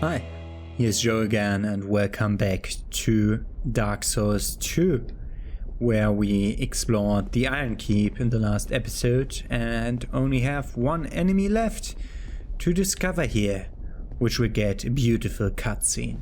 Hi, here's Joe again and welcome back to Dark Souls 2, where we explored the Iron Keep in the last episode and only have one enemy left to discover here, which will get a beautiful cutscene.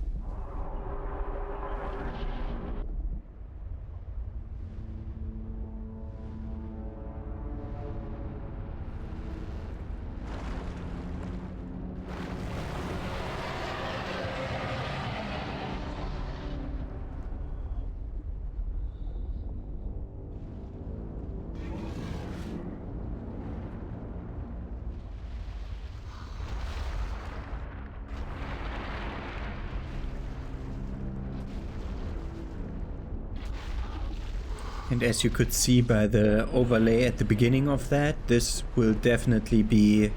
And as you could see by the overlay at the beginning of that, this will definitely be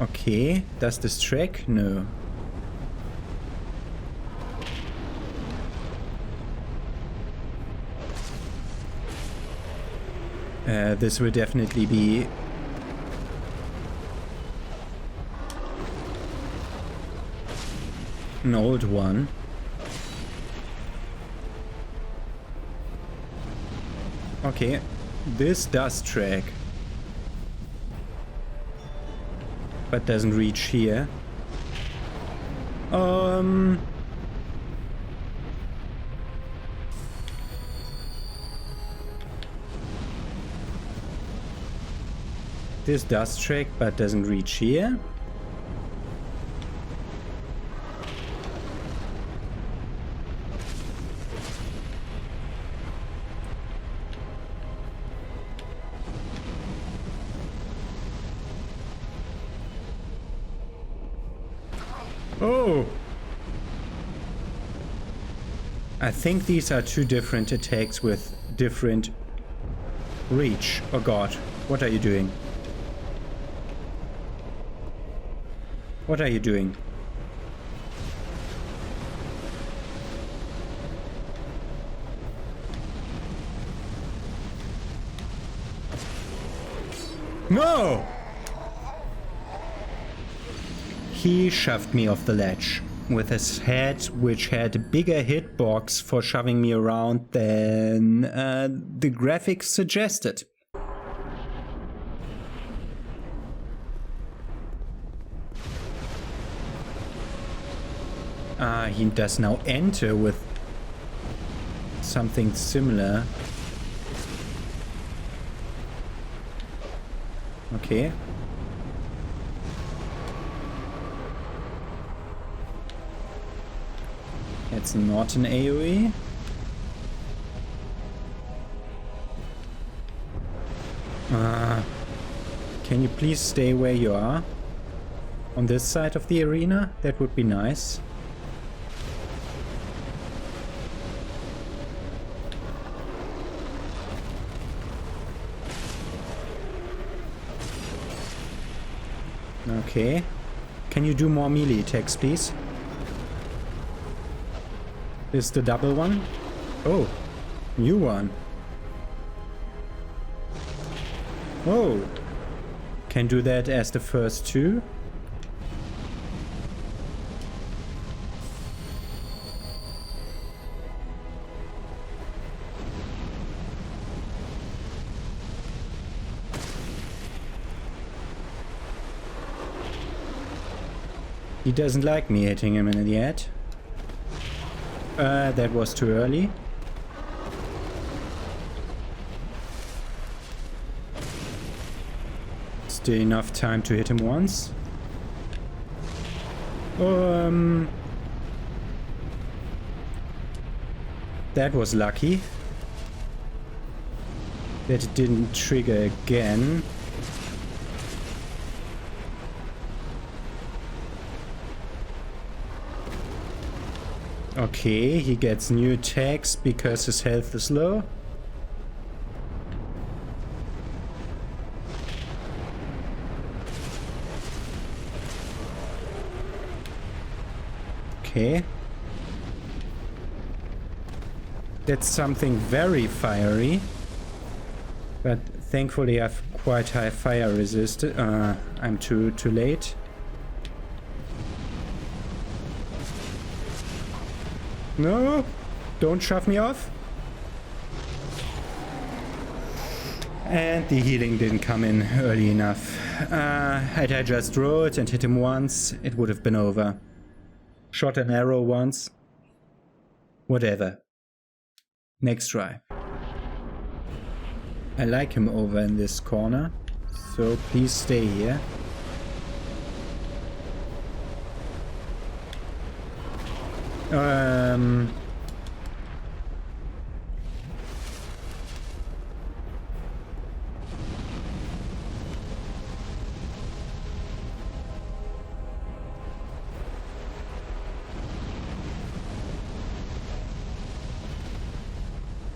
okay. Does this track? No. This will definitely be an old one. Okay, this does track, but doesn't reach here. This does track, but doesn't reach here. Oh! I think these are two different attacks with different reach. Oh god, what are you doing? What are you doing? No! He shoved me off the ledge with his head, which had a bigger hitbox for shoving me around than the graphics suggested. He does now enter with something similar. Okay. It's not an AoE. Can you please stay where you are? On this side of the arena? That would be nice. Okay. Can you do more melee attacks, please? Is the double one? Oh, new one. Oh, can do that as the first two. He doesn't like me hitting him in the head. That was too early. Still enough time to hit him once. That was lucky. That it didn't trigger again. Okay, he gets new attacks because his health is low. Okay. That's something very fiery. But thankfully I've quite high fire resist. I'm too late. No! Don't shove me off. And the healing didn't come in early enough. Had I just rolled and hit him once, it would have been over. Shot an arrow once. Whatever. Next try. I like him over in this corner, so please stay here.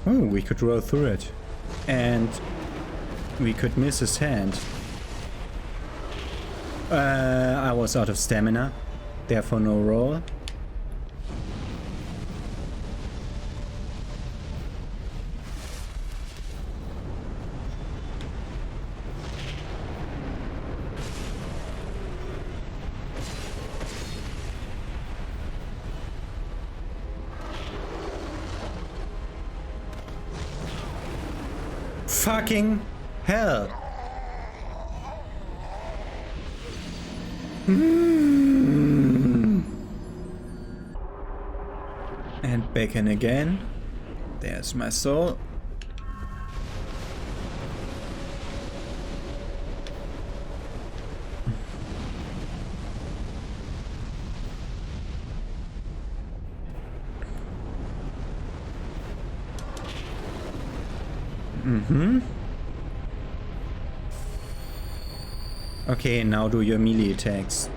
Oh, we could roll through it. And we could miss his hand. I was out of stamina, therefore no roll. Fucking hell. And back in again. There's my soul. Okay, now do your melee attacks.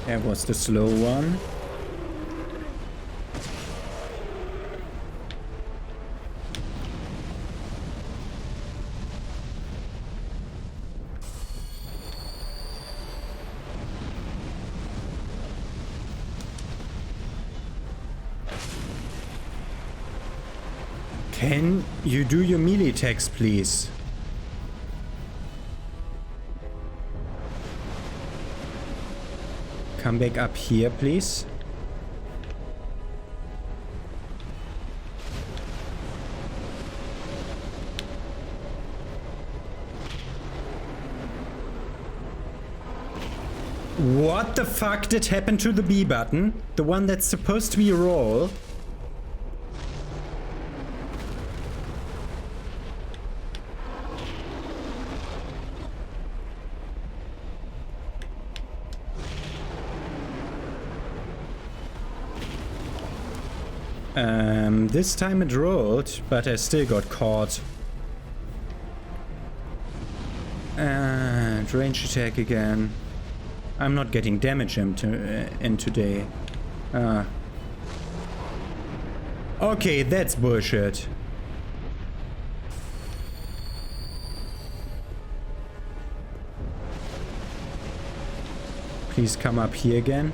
That was the slow one. Can you do your melee attacks, please? Come back up here, please. What the fuck did happen to the B button? The one that's supposed to be a roll? This time it rolled, but I still got caught. And range attack again. I'm not getting damage in today. Okay, that's bullshit. Please come up here again.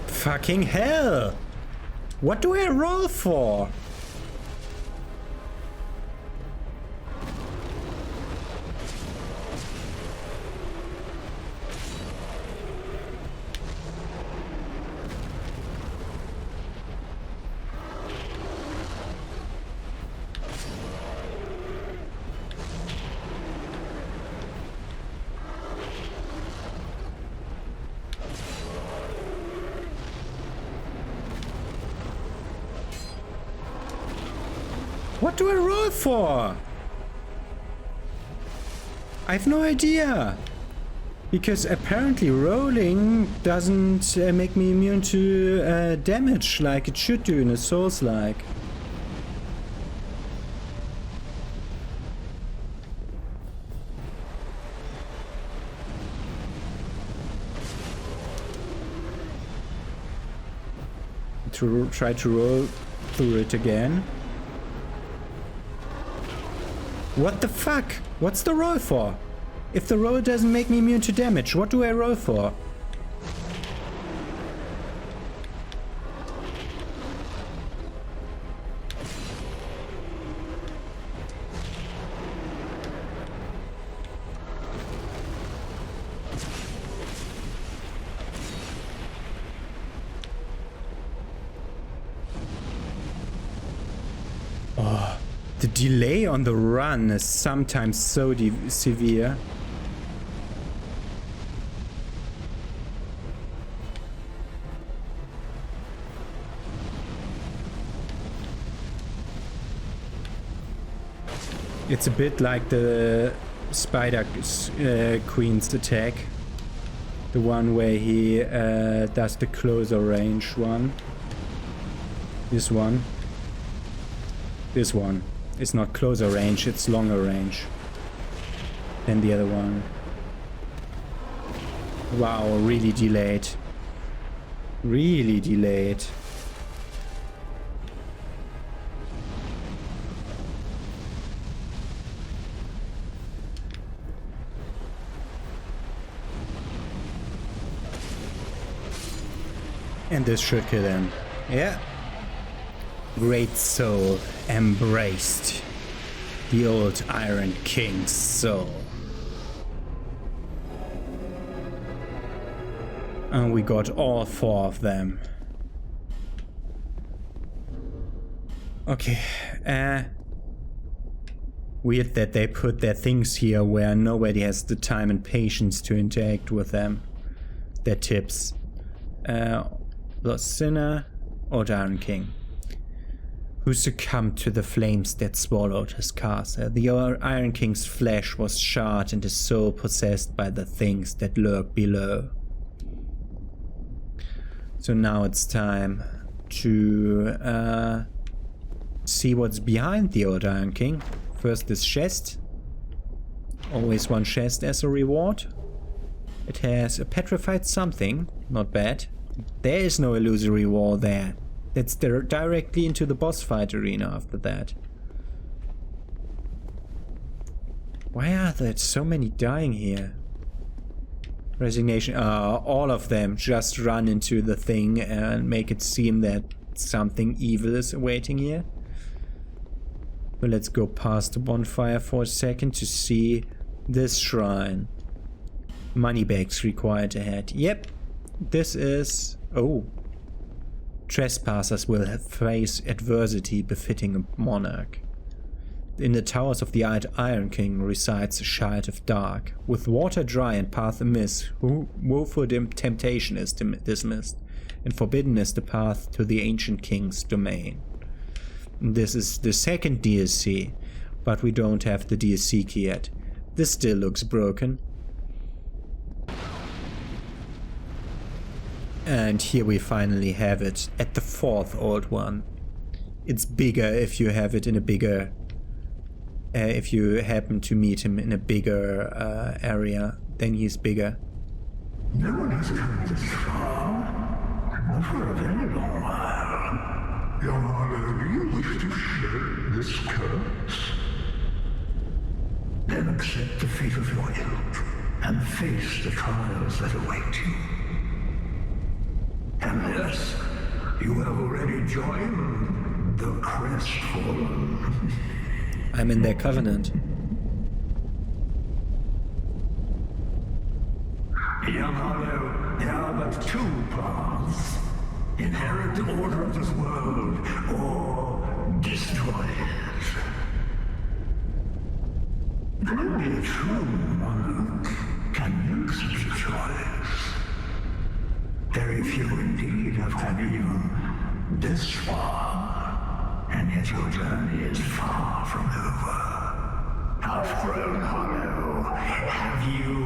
Fucking hell! What do I roll for? What do I roll for? I have no idea. Because apparently rolling doesn't make me immune to damage like it should do in a Souls-like. To try to roll through it again. What the fuck? What's the roll for? If the roll doesn't make me immune to damage, what do I roll for? The delay on the run is sometimes so severe. It's a bit like the Spider Queen's attack. The one where he does the closer range one. This one. This one. It's not closer range, it's longer range than the other one. Wow, really delayed. Really delayed. And this should kill him. Yeah. Great soul embraced the old Iron King's soul. And we got all 4 of them. Okay. Weird that they put their things here where nobody has the time and patience to interact with them. Their tips. The Sinner or the Iron King, who succumbed to the flames that swallowed his castle. The Iron King's flesh was charred and his soul possessed by the things that lurk below. So now it's time to see what's behind the old Iron King. First this chest. Always one chest as a reward. It has a petrified something, not bad. There is no illusory wall there. That's directly into the boss fight arena after that. Why are there so many dying here? Resignation. All of them just run into the thing and make it seem that something evil is awaiting here. But let's go past the bonfire for a second to see this shrine. Moneybags required ahead. Yep. This is... Oh. Trespassers will face adversity befitting a monarch. In the towers of the Iron King resides a child of dark. With water dry and path amiss, woeful temptation is dismissed, and forbidden is the path to the ancient king's domain. This is the second DLC, but we don't have the DLC key yet. This still looks broken. And here we finally have it at the 4th old one. It's bigger if you have it in a bigger... if you happen to meet him in a bigger area, then he's bigger. No one has come this far, not for a very long while. Young Harlow, do you wish to share this curse? Then accept the fate of your ilk and face the trials that await you. Unless you have already joined the Crestfallen. I'm in their covenant. Young Harlow, there are but 2 paths. Inherit the order of this world, or destroy it. Only a true monarch can make such a choice. Very few indeed have come even this far, and yet your journey is far from over. Half-grown Hollow, have you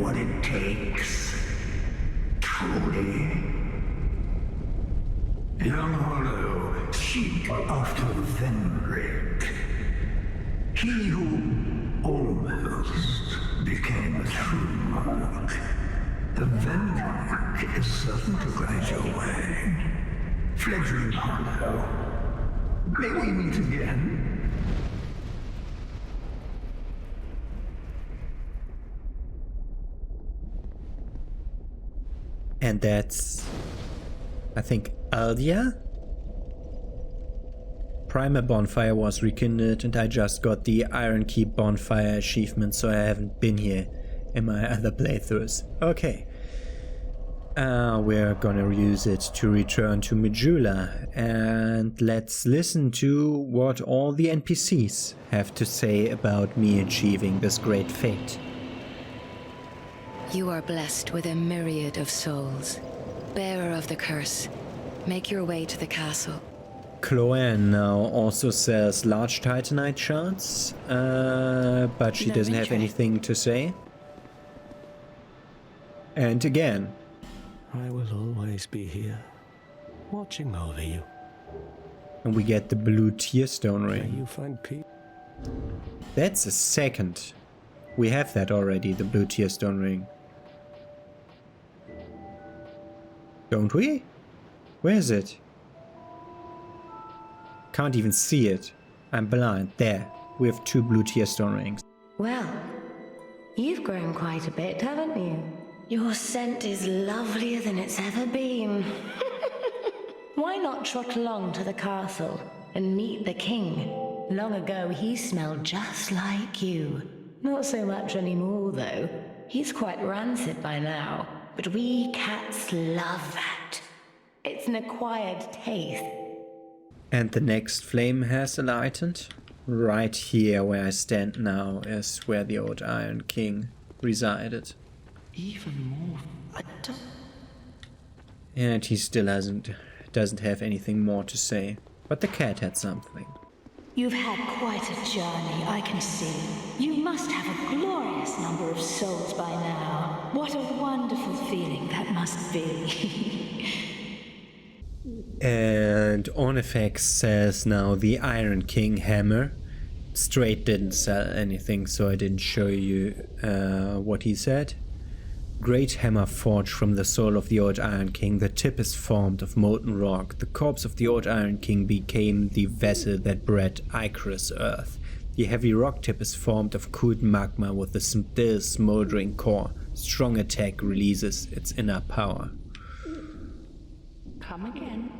what it takes? Truly? Young Hollow, seek after Vendrick. He who almost became a true monarch. The Vendrick is certain to guide your way. Fledgling Hollow, may we meet again? And that's, I think, Aldia? Primer Bonfire was rekindled and I just got the Iron Keep Bonfire achievement, so I haven't been here in my other playthroughs. Okay. We're gonna use it to return to Majula, and let's listen to what all the NPCs have to say about me achieving this great fate. You are blessed with a myriad of souls. Bearer of the curse, make your way to the castle. Chloanne now also sells large titanite shards, but she doesn't have anything to say. And again, I will always be here, watching over you. And we get the blue tearstone May ring. you find peace. That's a second. We have that already, the blue tearstone ring. Don't we? Where is it? Can't even see it. I'm blind. There. We have 2 blue tearstone rings. Well, you've grown quite a bit, haven't you? Your scent is lovelier than it's ever been. Why not trot along to the castle and meet the king? Long ago, he smelled just like you. Not so much anymore, though. He's quite rancid by now, but we cats love that. It's an acquired taste. And the next flame has lightened. Right here where I stand now is where the old Iron King resided. Even more. And he still doesn't have anything more to say. But the cat had something. You've had quite a journey, I can see. You must have a glorious number of souls by now. What a wonderful feeling that must be. And Ornifex says now the Iron King hammer. Straight didn't sell anything, so I didn't show you what he said. Great hammer forged from the soul of the old Iron King. The tip is formed of molten rock. The corpse of the old Iron King became the vessel that bred Icarus earth. The heavy rock tip is formed of cooled magma with a still smoldering core. Strong attack releases its inner power. Come again.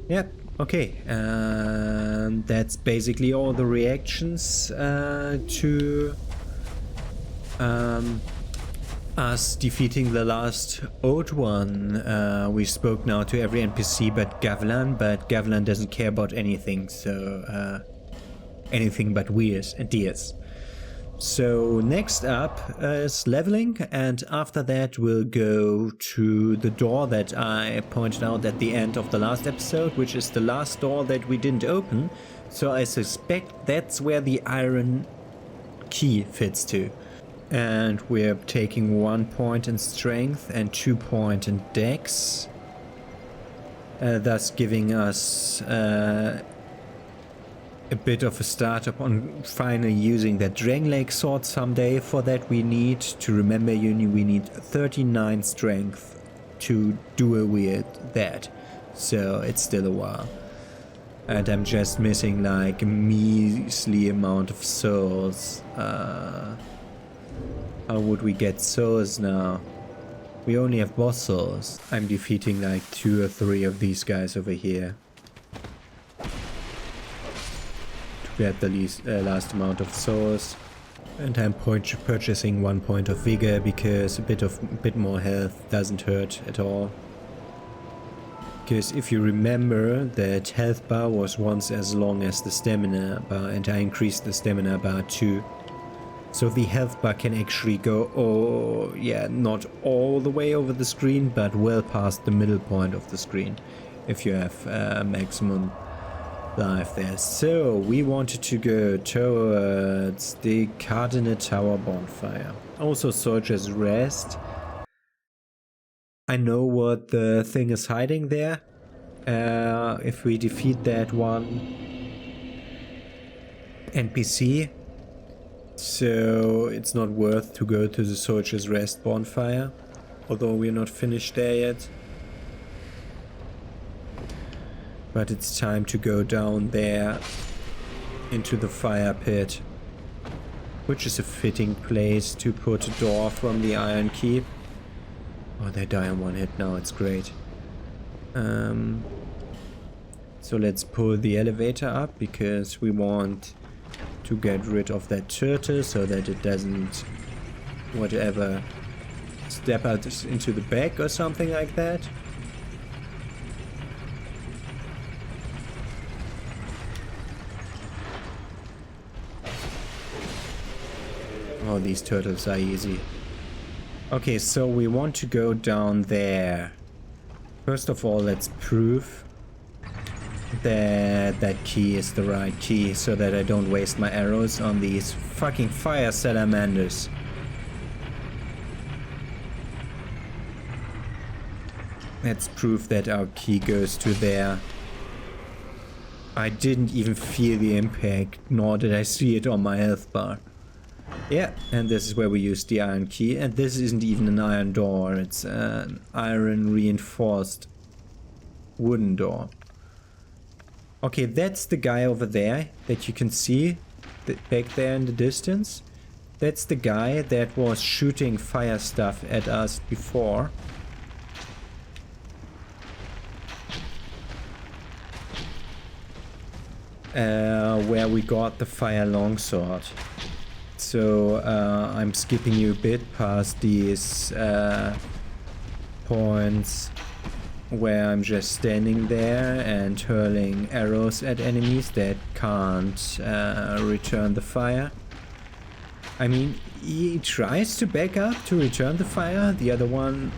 Yep, okay. That's basically all the reactions to us defeating the last old one. We spoke now to every NPC but Gavlan doesn't care about anything, so anything but weird ideas. So next up is leveling, and after that we'll go to the door that I pointed out at the end of the last episode, which is the last door that we didn't open. So I suspect that's where the iron key fits to. And we're taking 1 point in strength and 2 points in dex, thus giving us a bit of a startup on finally using that Drangleic sword someday. For that we need to remember we need 39 strength to duel with that, so it's still a while. And I'm just missing like a measly amount of souls. How would we get souls now? We only have boss souls. I'm defeating like 2 or 3 of these guys over here to get the last amount of souls. And I'm purchasing 1 point of vigor because a bit more health doesn't hurt at all. Because if you remember, that health bar was once as long as the stamina bar, and I increased the stamina bar too. So the health bar can actually go, not all the way over the screen, but well past the middle point of the screen, if you have maximum life there. So we wanted to go towards the Cardinal Tower Bonfire. Also Soldier's Rest. I know what the thing is hiding there. If we defeat that one NPC. So it's not worth to go to the Soldier's Rest Bonfire, although we're not finished there yet. But it's time to go down there into the fire pit, which is a fitting place to put a door from the Iron Keep. Oh, they die on one hit now, it's great. So let's pull the elevator up because we want to get rid of that turtle so that it doesn't whatever step out into the back or something like that. Oh, these turtles are easy. Okay, so we want to go down there. First of all, let's prove that that key is the right key so that I don't waste my arrows on these fucking fire salamanders. Let's prove that our key goes to there. I didn't even feel the impact, nor did I see it on my health bar. Yeah, and this is where we use the iron key, and this isn't even an iron door, it's an iron reinforced wooden door. Okay, that's the guy over there that you can see back there in the distance. That's the guy that was shooting fire stuff at us before. Where we got the fire longsword. So I'm skipping you a bit past these points where I'm just standing there and hurling arrows at enemies that can't return the fire. I mean, he tries to back up to return the fire. The other one...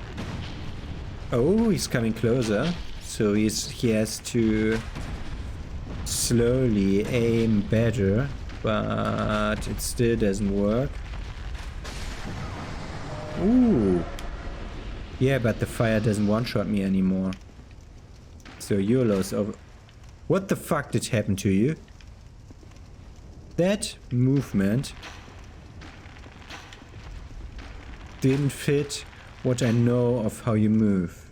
Oh, he's coming closer. So he has to slowly aim better. But it still doesn't work. Ooh. Yeah, but the fire doesn't one-shot me anymore. So YOLO's over. What the fuck did happen to you? That movement didn't fit what I know of how you move.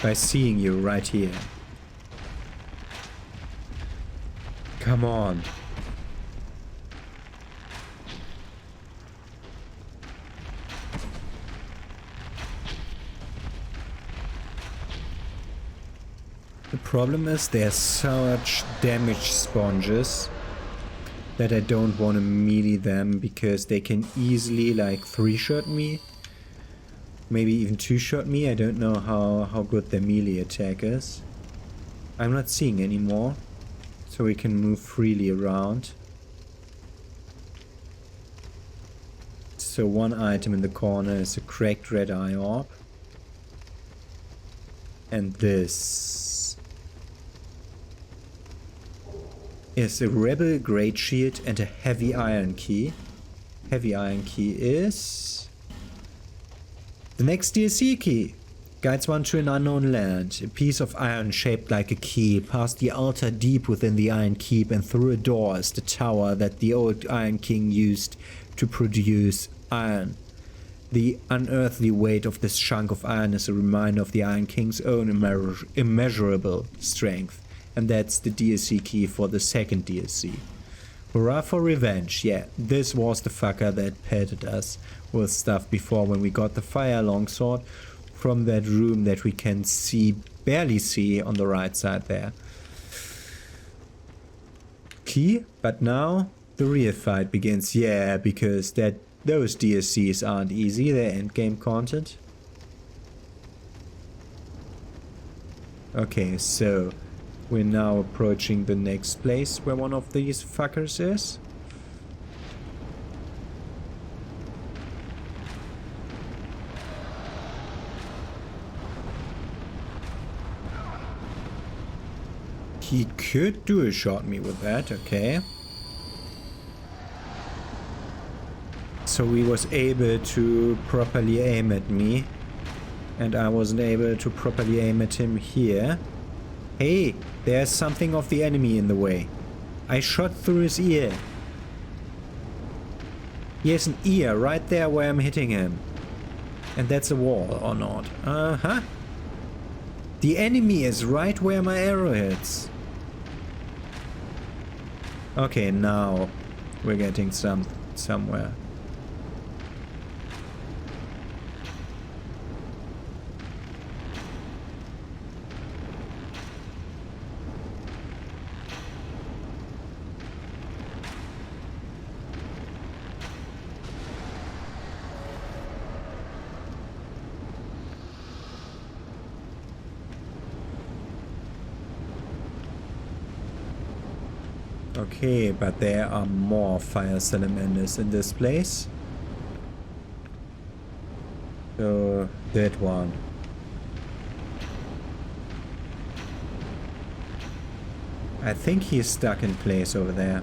By seeing you right here. Come on. The problem is there's such damage sponges that I don't want to melee them because they can easily like 3-shot me. Maybe even 2-shot me. I don't know how good their melee attack is. I'm not seeing anymore. So we can move freely around. So one item in the corner is a cracked red eye orb. And this is a rebel great shield and a heavy iron key. Heavy iron key is the next DLC key. Guides one to an unknown land. A piece of iron shaped like a key. Past the altar deep within the Iron Keep and through a door is the tower that the old Iron King used to produce iron. The unearthly weight of this chunk of iron is a reminder of the Iron King's own immeasurable strength. And that's the DLC key for the second DLC. Hurrah for revenge. Yeah, this was the fucker that petted us with stuff before when we got the fire longsword. From that room that we can see, barely see on the right side there. Key, but now the real fight begins. Yeah, because those DLCs aren't easy, they're endgame content. Okay, so we're now approaching the next place where one of these fuckers is. He could dual-shot me with that, okay. So he was able to properly aim at me. And I wasn't able to properly aim at him here. Hey, there's something of the enemy in the way. I shot through his ear. He has an ear right there where I'm hitting him. And that's a wall, or not? Uh-huh. The enemy is right where my arrow hits. Okay, now we're getting somewhere. Okay, but there are more fire salamanders in this place. So, that one. I think he's stuck in place over there.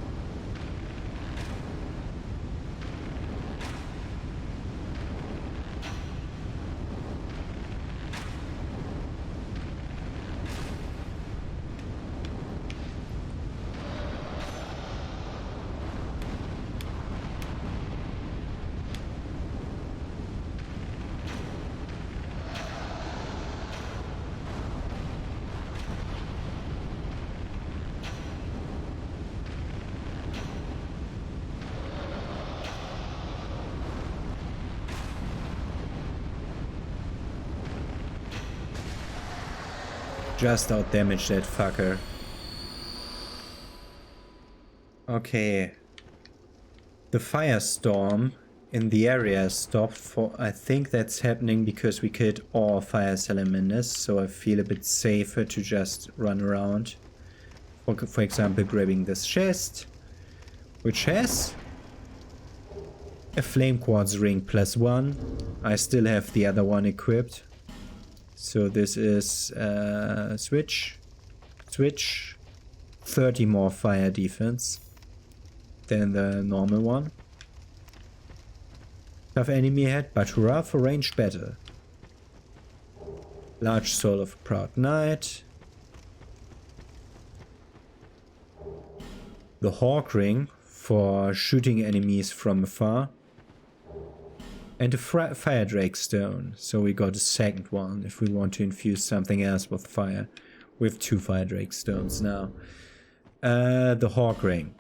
Just outdamage that fucker. Okay. The firestorm in the area stopped for... I think that's happening because we killed all fire salamanders, so I feel a bit safer to just run around. For example, grabbing this chest, which has a flame quartz ring +1. I still have the other one equipped. So this is switch, 30 more fire defense than the normal one. Tough enemy head, but hurrah for ranged battle. Large soul of proud knight. The hawk ring for shooting enemies from afar. And a fire drake stone, so we got a second one if we want to infuse something else with fire. We have 2 fire drake stones now. The hawk ring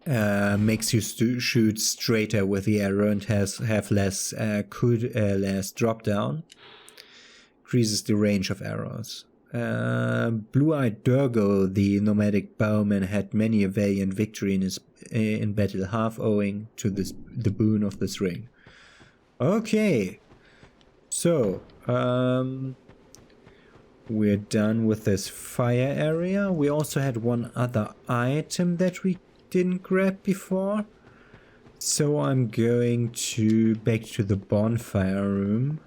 makes you shoot straighter with the arrow and have less less drop down. Increases the range of arrows. Blue-eyed Durgo, the nomadic bowman, had many a valiant victory in battle, half owing to the boon of this ring. Okay, so we're done with this fire area. We also had one other item that we didn't grab before, so I'm going back to the bonfire room.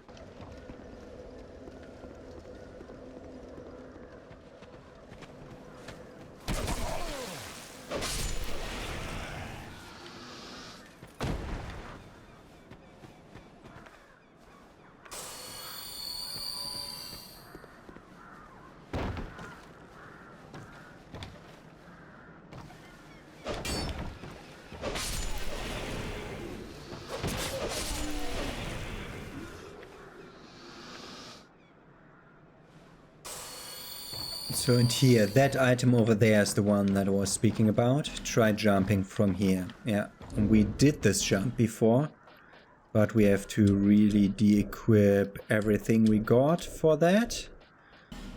So and here, that item over there is the one that I was speaking about. Try jumping from here. Yeah, and we did this jump before, but we have to really de-equip everything we got for that.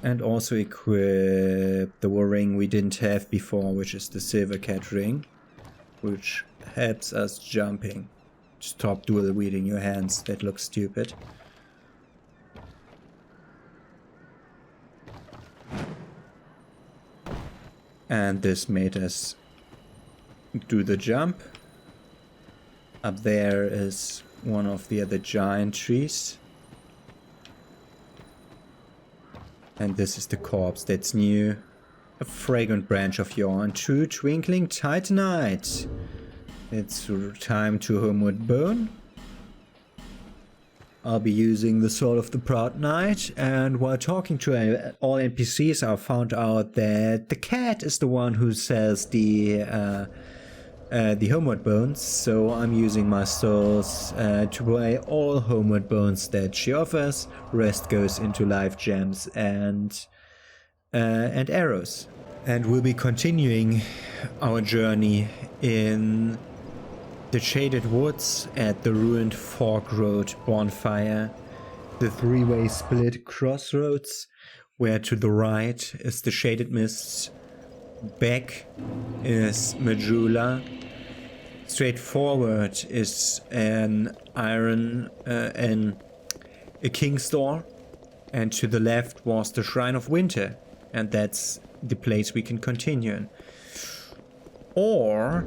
And also equip the ring we didn't have before, which is the silver cat ring, which helps us jumping. Stop dual wielding your hands, that looks stupid. And this made us do the jump. Up there is one of the other giant trees. And this is the corpse that's new. A fragrant branch of yarn. True twinkling titanite. It's time to homeward bone. I'll be using the Sword of the Proud Knight, and while talking to all NPCs I found out that the cat is the one who sells the homeward bones, so I'm using my souls to buy all homeward bones that she offers. Rest goes into life gems and arrows. And we'll be continuing our journey in the shaded woods at the ruined Fork Road bonfire, the three-way split crossroads, where to the right is the shaded mists, back is Majula, straight forward is an iron, a king's door, and to the left was the Shrine of Winter, and that's the place we can continue in. Or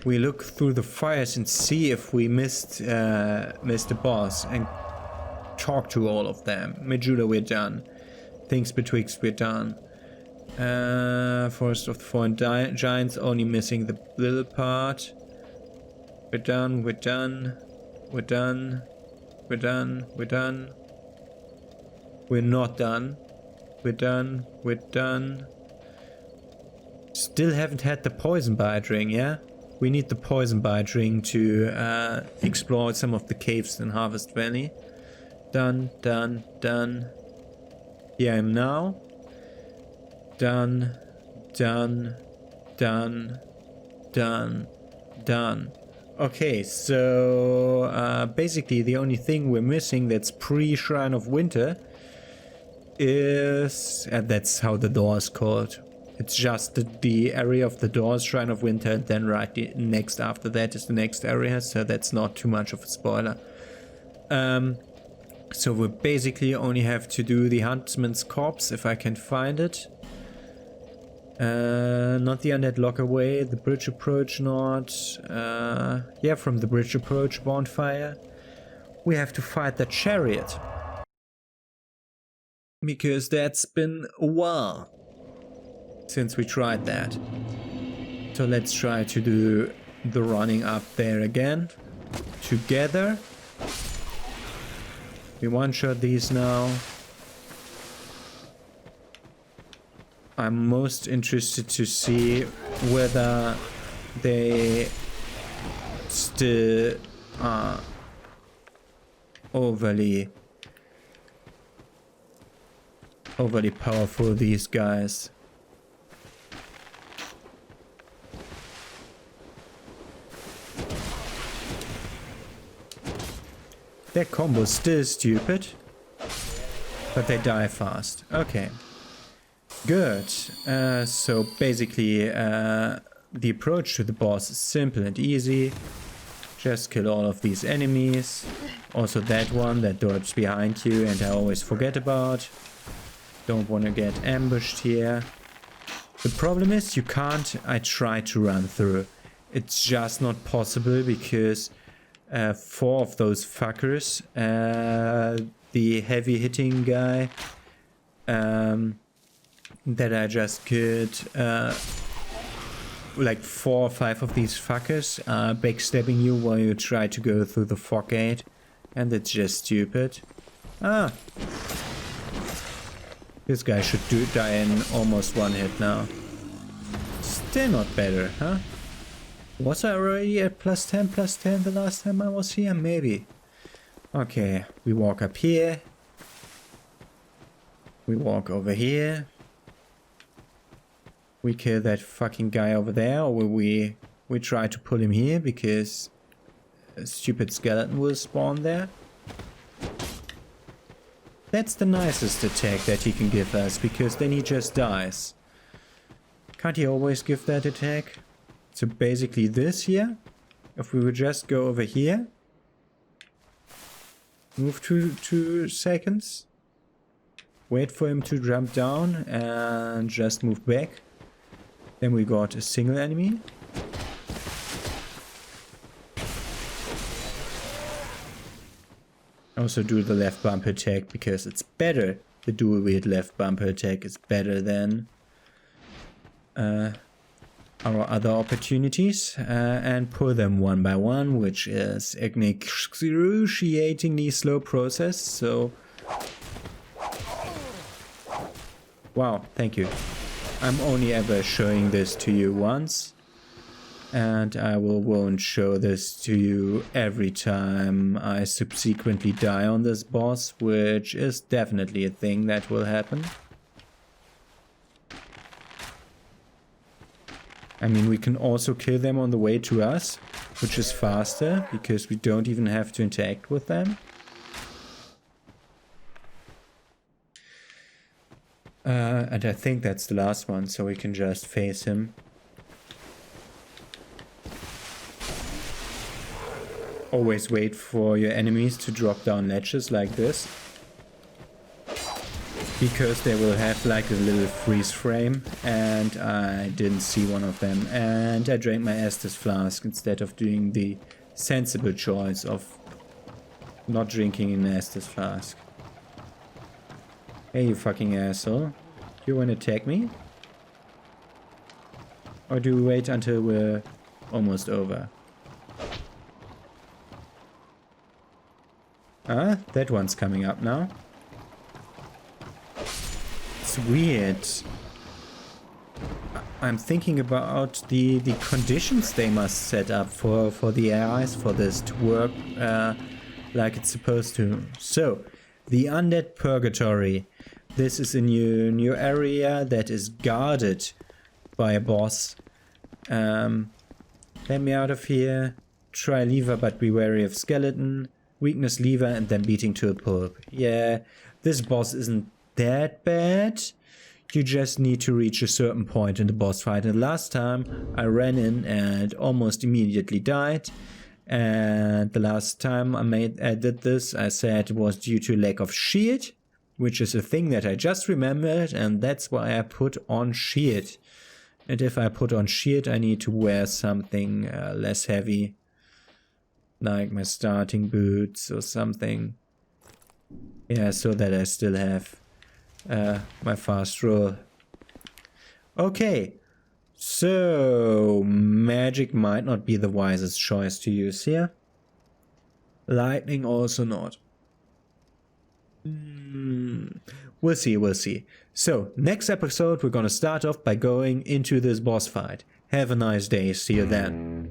we look through the fires and see if we missed the boss and talk to all of them. Medulla, we're done. Things Betwixt, we're done. Forest of the Fallen Giants, only missing the little part. We're done, we're done. We're done. We're done. We're done. We're not done. We're done. We're done. Still haven't had the poison bite ring, yeah? We need the poison bite ring to explore some of the caves in Harvest Valley. Done, done, done. Here I am now. Done, done, done, done, done. Okay, so basically the only thing we're missing that's pre-Shrine of Winter is... that's how the door is called. It's just the area of the doors, Shrine of Winter, and then right next after that is the next area, so that's not too much of a spoiler. So we basically only have to do the Huntsman's corpse, if I can find it. Not the Undead Lockaway, the bridge approach not. Yeah, from the bridge approach, Bonfire. We have to fight the chariot. Because that's been a while since we tried that. So let's try to do the running up there again. Together. We one-shot these now. I'm most interested to see whether they still are overly powerful, these guys. Their combo's still stupid, but they die fast. Okay. Good. So basically, the approach to the boss is simple and easy. Just kill all of these enemies. Also that one that dodges behind you and I always forget about. Don't want to get ambushed here. The problem is you can't... I tried to run through. It's just not possible because 4 of those fuckers, the heavy hitting guy that I just killed, like 4 or 5 of these fuckers are backstabbing you while you try to go through the fog gate, and it's just stupid. Ah, this guy should die in almost 1 hit now. Still not better, huh? Was I already at +10 the last time I was here? Maybe. Okay, we walk up here. We walk over here. We kill that fucking guy over there, or we try to pull him here because a stupid skeleton will spawn there. That's the nicest attack that he can give us, because then he just dies. Can't he always give that attack? So basically this here, if we would just go over here, move 2 seconds, wait for him to jump down and just move back. Then we got a single enemy. Also do the left bumper attack because it's better. The dual wield left bumper attack is better than our other opportunities, and pull them one by one, which is an excruciatingly slow process. So, wow, thank you. I'm only ever showing this to you once, and I won't show this to you every time I subsequently die on this boss, which is definitely a thing that will happen. I mean, we can also kill them on the way to us, which is faster, because we don't even have to interact with them. And I think that's the last one, so we can just face him. Always wait for your enemies to drop down ledges like this. because they will have like a little freeze frame, and I didn't see one of them, and I drank my Estus flask instead of doing the sensible choice of not drinking an Estus flask. Hey, you fucking asshole. You wanna attack me? Or do we wait until we're almost over? Ah, that one's coming up now. It's weird. I'm thinking about the conditions they must set up for the AIs for this to work like it's supposed to. So, the Undead Purgatory. This is a new area that is guarded by a boss. Let me out of here. Try lever, but be wary of skeleton. Weakness lever and then beating to a pulp. Yeah, this boss isn't that bad. You just need to reach a certain point in the boss fight. And last time I ran in and almost immediately died. And the last time I did this, I said it was due to lack of shield, which is a thing that I just remembered, and that's why I put on shield. And if I put on shield, I need to wear something less heavy, like my starting boots or something. Yeah, so that I still have my fast roll. Okay, so magic might not be the wisest choice to use here. Lightning also not. We'll see. So, next episode we're gonna start off by going into this boss fight. Have a nice day, see you then.